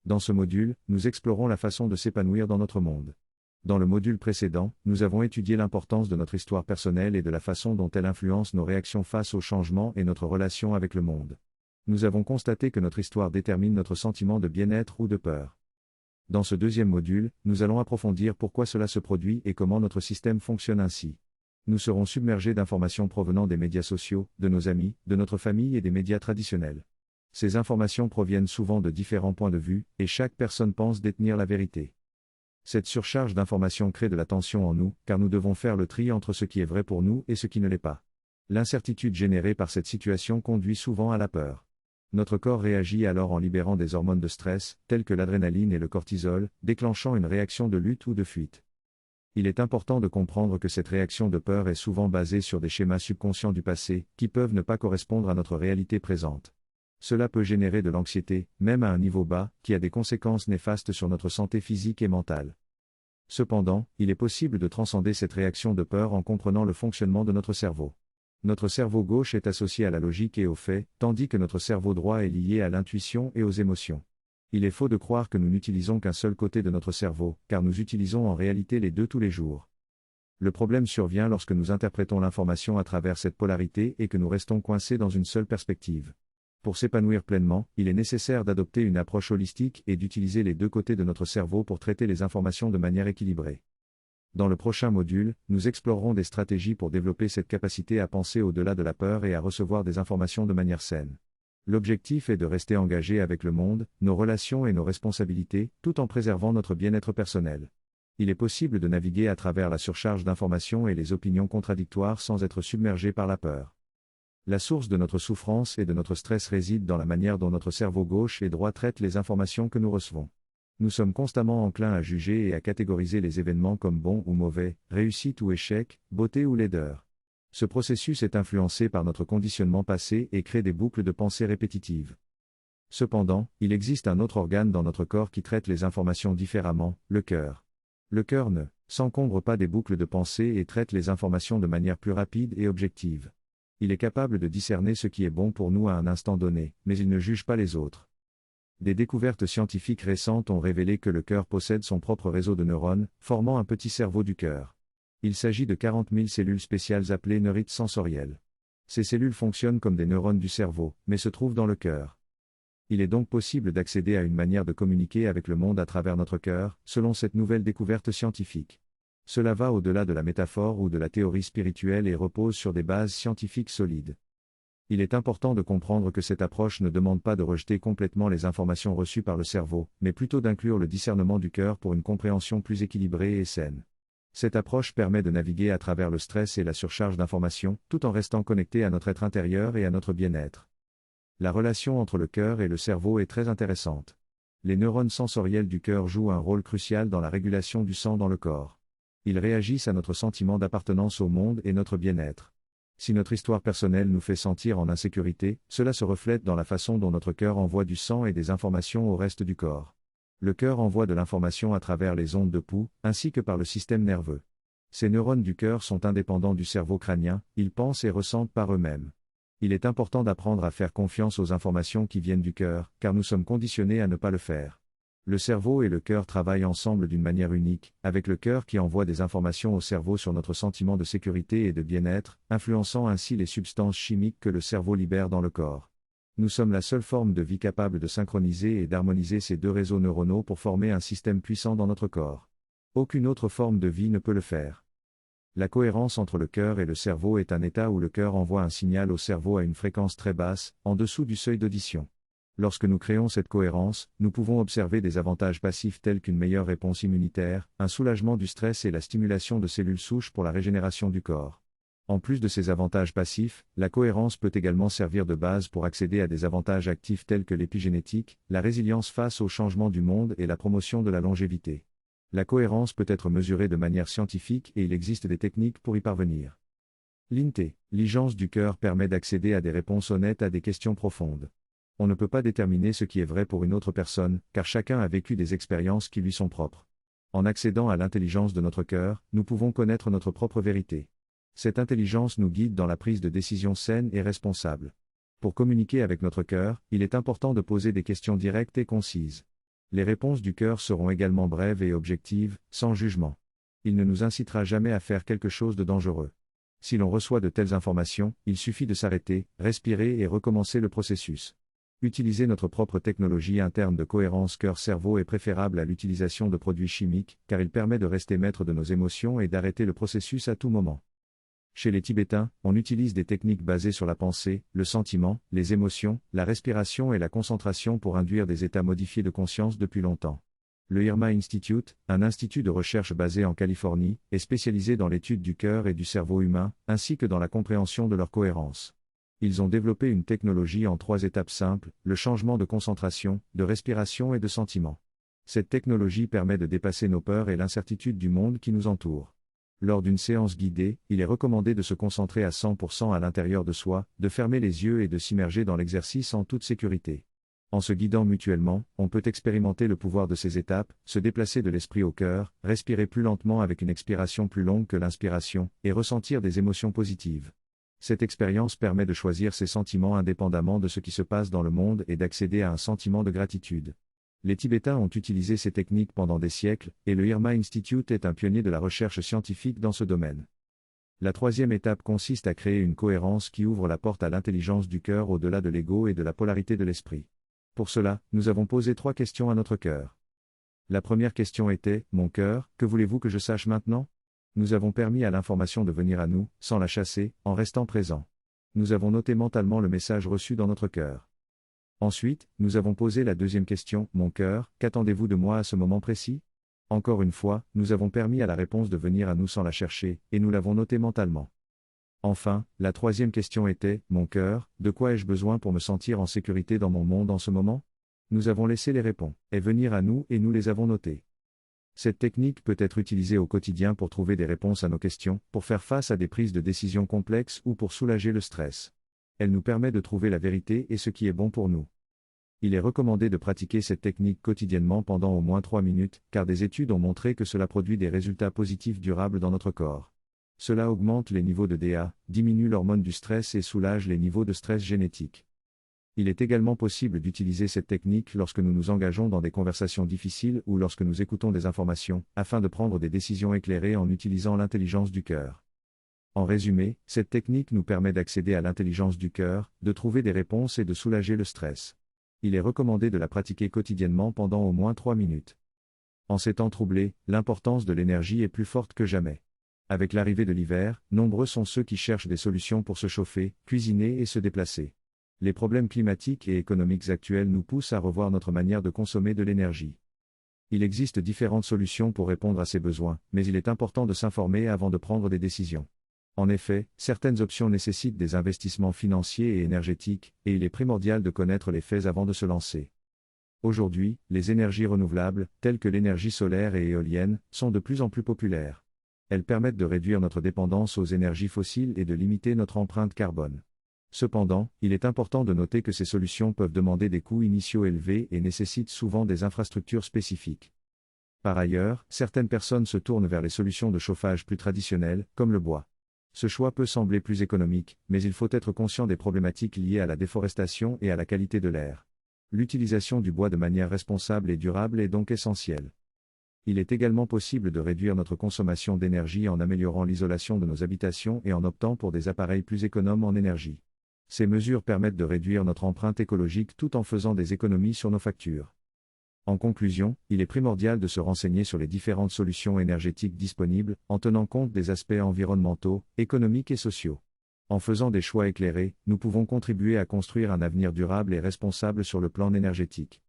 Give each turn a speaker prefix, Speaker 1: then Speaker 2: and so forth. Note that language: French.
Speaker 1: Dans ce module, nous explorons la façon de s'épanouir dans notre monde. Dans le module précédent, nous avons étudié l'importance de notre histoire personnelle et de la façon dont elle influence nos réactions face aux changements et notre relation avec le monde. Nous avons constaté que notre histoire détermine notre sentiment de bien-être ou de peur. Dans ce deuxième module, nous allons approfondir pourquoi cela se produit et comment notre système fonctionne ainsi. Nous serons submergés d'informations provenant des médias sociaux, de nos amis, de notre famille et des médias traditionnels. Ces informations proviennent souvent de différents points de vue, et chaque personne pense détenir la vérité. Cette surcharge d'informations crée de la tension en nous, car nous devons faire le tri entre ce qui est vrai pour nous et ce qui ne l'est pas. L'incertitude générée par cette situation conduit souvent à la peur. Notre corps réagit alors en libérant des hormones de stress, telles que l'adrénaline et le cortisol, déclenchant une réaction de lutte ou de fuite. Il est important de comprendre que cette réaction de peur est souvent basée sur des schémas subconscients du passé, qui peuvent ne pas correspondre à notre réalité présente. Cela peut générer de l'anxiété, même à un niveau bas, qui a des conséquences néfastes sur notre santé physique et mentale. Cependant, il est possible de transcender cette réaction de peur en comprenant le fonctionnement de notre cerveau. Notre cerveau gauche est associé à la logique et aux faits, tandis que notre cerveau droit est lié à l'intuition et aux émotions. Il est faux de croire que nous n'utilisons qu'un seul côté de notre cerveau, car nous utilisons en réalité les deux tous les jours. Le problème survient lorsque nous interprétons l'information à travers cette polarité et que nous restons coincés dans une seule perspective. Pour s'épanouir pleinement, il est nécessaire d'adopter une approche holistique et d'utiliser les deux côtés de notre cerveau pour traiter les informations de manière équilibrée. Dans le prochain module, nous explorerons des stratégies pour développer cette capacité à penser au-delà de la peur et à recevoir des informations de manière saine. L'objectif est de rester engagé avec le monde, nos relations et nos responsabilités, tout en préservant notre bien-être personnel. Il est possible de naviguer à travers la surcharge d'informations et les opinions contradictoires sans être submergé par la peur. La source de notre souffrance et de notre stress réside dans la manière dont notre cerveau gauche et droit traitent les informations que nous recevons. Nous sommes constamment enclins à juger et à catégoriser les événements comme bons ou mauvais, réussite ou échec, beauté ou laideur. Ce processus est influencé par notre conditionnement passé et crée des boucles de pensée répétitives. Cependant, il existe un autre organe dans notre corps qui traite les informations différemment, le cœur. Le cœur ne s'encombre pas des boucles de pensée et traite les informations de manière plus rapide et objective. Il est capable de discerner ce qui est bon pour nous à un instant donné, mais il ne juge pas les autres. Des découvertes scientifiques récentes ont révélé que le cœur possède son propre réseau de neurones, formant un petit cerveau du cœur. Il s'agit de 40 000 cellules spéciales appelées neurites sensorielles. Ces cellules fonctionnent comme des neurones du cerveau, mais se trouvent dans le cœur. Il est donc possible d'accéder à une manière de communiquer avec le monde à travers notre cœur, selon cette nouvelle découverte scientifique. Cela va au-delà de la métaphore ou de la théorie spirituelle et repose sur des bases scientifiques solides. Il est important de comprendre que cette approche ne demande pas de rejeter complètement les informations reçues par le cerveau, mais plutôt d'inclure le discernement du cœur pour une compréhension plus équilibrée et saine. Cette approche permet de naviguer à travers le stress et la surcharge d'informations, tout en restant connecté à notre être intérieur et à notre bien-être. La relation entre le cœur et le cerveau est très intéressante. Les neurones sensoriels du cœur jouent un rôle crucial dans la régulation du sang dans le corps. Ils réagissent à notre sentiment d'appartenance au monde et notre bien-être. Si notre histoire personnelle nous fait sentir en insécurité, cela se reflète dans la façon dont notre cœur envoie du sang et des informations au reste du corps. Le cœur envoie de l'information à travers les ondes de pouls, ainsi que par le système nerveux. Ces neurones du cœur sont indépendants du cerveau crânien, ils pensent et ressentent par eux-mêmes. Il est important d'apprendre à faire confiance aux informations qui viennent du cœur, car nous sommes conditionnés à ne pas le faire. Le cerveau et le cœur travaillent ensemble d'une manière unique, avec le cœur qui envoie des informations au cerveau sur notre sentiment de sécurité et de bien-être, influençant ainsi les substances chimiques que le cerveau libère dans le corps. Nous sommes la seule forme de vie capable de synchroniser et d'harmoniser ces deux réseaux neuronaux pour former un système puissant dans notre corps. Aucune autre forme de vie ne peut le faire. La cohérence entre le cœur et le cerveau est un état où le cœur envoie un signal au cerveau à une fréquence très basse, en dessous du seuil d'audition. Lorsque nous créons cette cohérence, nous pouvons observer des avantages passifs tels qu'une meilleure réponse immunitaire, un soulagement du stress et la stimulation de cellules souches pour la régénération du corps. En plus de ces avantages passifs, la cohérence peut également servir de base pour accéder à des avantages actifs tels que l'épigénétique, la résilience face aux changements du monde et la promotion de la longévité. La cohérence peut être mesurée de manière scientifique et il existe des techniques pour y parvenir. L'intelligence du cœur permet d'accéder à des réponses honnêtes à des questions profondes. On ne peut pas déterminer ce qui est vrai pour une autre personne, car chacun a vécu des expériences qui lui sont propres. En accédant à l'intelligence de notre cœur, nous pouvons connaître notre propre vérité. Cette intelligence nous guide dans la prise de décisions saines et responsables. Pour communiquer avec notre cœur, il est important de poser des questions directes et concises. Les réponses du cœur seront également brèves et objectives, sans jugement. Il ne nous incitera jamais à faire quelque chose de dangereux. Si l'on reçoit de telles informations, il suffit de s'arrêter, respirer et recommencer le processus. Utiliser notre propre technologie interne de cohérence cœur-cerveau est préférable à l'utilisation de produits chimiques, car il permet de rester maître de nos émotions et d'arrêter le processus à tout moment. Chez les Tibétains, on utilise des techniques basées sur la pensée, le sentiment, les émotions, la respiration et la concentration pour induire des états modifiés de conscience depuis longtemps. Le Irma Institute, un institut de recherche basé en Californie, est spécialisé dans l'étude du cœur et du cerveau humain, ainsi que dans la compréhension de leur cohérence. Ils ont développé une technologie en 3 étapes simples, le changement de concentration, de respiration et de sentiment. Cette technologie permet de dépasser nos peurs et l'incertitude du monde qui nous entoure. Lors d'une séance guidée, il est recommandé de se concentrer à 100% à l'intérieur de soi, de fermer les yeux et de s'immerger dans l'exercice en toute sécurité. En se guidant mutuellement, on peut expérimenter le pouvoir de ces étapes, se déplacer de l'esprit au cœur, respirer plus lentement avec une expiration plus longue que l'inspiration, et ressentir des émotions positives. Cette expérience permet de choisir ses sentiments indépendamment de ce qui se passe dans le monde et d'accéder à un sentiment de gratitude. Les Tibétains ont utilisé ces techniques pendant des siècles, et le Irma Institute est un pionnier de la recherche scientifique dans ce domaine. La 3e étape consiste à créer une cohérence qui ouvre la porte à l'intelligence du cœur au-delà de l'ego et de la polarité de l'esprit. Pour cela, nous avons posé 3 questions à notre cœur. La première question était « Mon cœur, que voulez-vous que je sache maintenant ?» Nous avons permis à l'information de venir à nous, sans la chasser, en restant présent. Nous avons noté mentalement le message reçu dans notre cœur. Ensuite, nous avons posé la 2e question, « Mon cœur, qu'attendez-vous de moi à ce moment précis ?» Encore une fois, nous avons permis à la réponse de venir à nous sans la chercher, et nous l'avons notée mentalement. Enfin, la 3e question était, « Mon cœur, de quoi ai-je besoin pour me sentir en sécurité dans mon monde en ce moment ?» Nous avons laissé les réponses, et venir à nous et nous les avons notées. Cette technique peut être utilisée au quotidien pour trouver des réponses à nos questions, pour faire face à des prises de décisions complexes ou pour soulager le stress. Elle nous permet de trouver la vérité et ce qui est bon pour nous. Il est recommandé de pratiquer cette technique quotidiennement pendant au moins 3 minutes, car des études ont montré que cela produit des résultats positifs durables dans notre corps. Cela augmente les niveaux de DA, diminue l'hormone du stress et soulage les niveaux de stress génétique. Il est également possible d'utiliser cette technique lorsque nous nous engageons dans des conversations difficiles ou lorsque nous écoutons des informations, afin de prendre des décisions éclairées en utilisant l'intelligence du cœur. En résumé, cette technique nous permet d'accéder à l'intelligence du cœur, de trouver des réponses et de soulager le stress. Il est recommandé de la pratiquer quotidiennement pendant au moins 3 minutes. En ces temps troublés, l'importance de l'énergie est plus forte que jamais. Avec l'arrivée de l'hiver, nombreux sont ceux qui cherchent des solutions pour se chauffer, cuisiner et se déplacer. Les problèmes climatiques et économiques actuels nous poussent à revoir notre manière de consommer de l'énergie. Il existe différentes solutions pour répondre à ces besoins, mais il est important de s'informer avant de prendre des décisions. En effet, certaines options nécessitent des investissements financiers et énergétiques, et il est primordial de connaître les faits avant de se lancer. Aujourd'hui, les énergies renouvelables, telles que l'énergie solaire et éolienne, sont de plus en plus populaires. Elles permettent de réduire notre dépendance aux énergies fossiles et de limiter notre empreinte carbone. Cependant, il est important de noter que ces solutions peuvent demander des coûts initiaux élevés et nécessitent souvent des infrastructures spécifiques. Par ailleurs, certaines personnes se tournent vers les solutions de chauffage plus traditionnelles, comme le bois. Ce choix peut sembler plus économique, mais il faut être conscient des problématiques liées à la déforestation et à la qualité de l'air. L'utilisation du bois de manière responsable et durable est donc essentielle. Il est également possible de réduire notre consommation d'énergie en améliorant l'isolation de nos habitations et en optant pour des appareils plus économes en énergie. Ces mesures permettent de réduire notre empreinte écologique tout en faisant des économies sur nos factures. En conclusion, il est primordial de se renseigner sur les différentes solutions énergétiques disponibles, en tenant compte des aspects environnementaux, économiques et sociaux. En faisant des choix éclairés, nous pouvons contribuer à construire un avenir durable et responsable sur le plan énergétique.